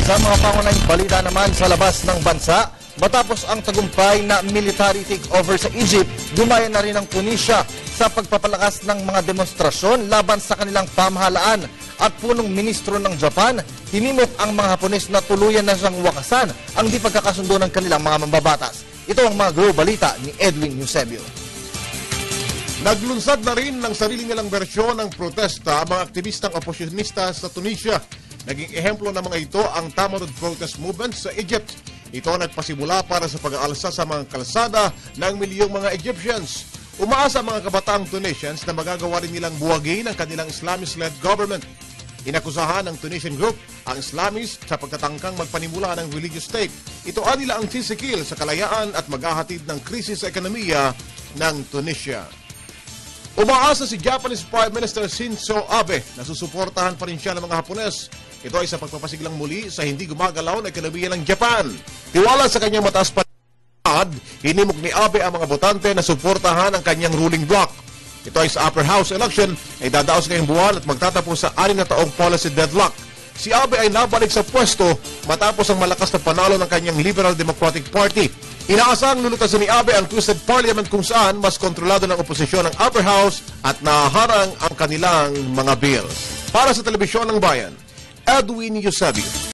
Sa mga pangunahing balita naman sa labas ng bansa, matapos ang tagumpay na military takeover sa Egypt, dumaya na rin ang Tunisia sa pagpapalakas ng mga demonstrasyon laban sa kanilang pamahalaan. At punong ministro ng Japan, hinimok ang mga Hapones na tuluyan na siyang wakasan ang di pagkakasundo ng kanilang mga mambabatas. Ito ang mga balita ni Edwin Eusebio. Naglunsad na rin ng sarili nilang bersyon ng protesta ang mga aktivistang oposisjonista sa Tunisia. Naging ehemplo ng mga ito ang Tamarud protest movement sa Egypt. Ito nagpasimula para sa pag-aalsa sa mga kalsada ng milyong mga Egyptians. Umaasa ang mga kabataang Tunisians na magagawa rin nilang buwagin ang kanilang Islamist-led government. Inakusahan ng Tunisian group ang Islamist sa pagtatangkang magpanimula ng religious state. Ito nila ang sisikil sa kalayaan at maghahatid ng krisis sa ekonomiya ng Tunisia. Umaasa si Japanese Prime Minister Shinzo Abe na susuportahan pa rin siya ng mga Hapones. Ito ay sa pagpapasiglang muli sa hindi gumagalaw na ekonomiya ng Japan. Tiwala sa kanyang mataas pa hinimok ni Abe ang mga botante na suportahan ang kanyang ruling bloc. Ito ay sa upper house election ay dadaos ngayong buwan at magtatapos sa 6 na taong policy deadlock. Si Abe ay nabalik sa pwesto matapos ang malakas na panalo ng kanyang Liberal Democratic Party. Inaasang lulutasan ni Abe ang twisted parliament kung saan mas kontrolado ng oposisyon ang upper house at naharang ang kanilang mga bills. Para sa Telebisyon ng Bayan, Edwin Eusebio.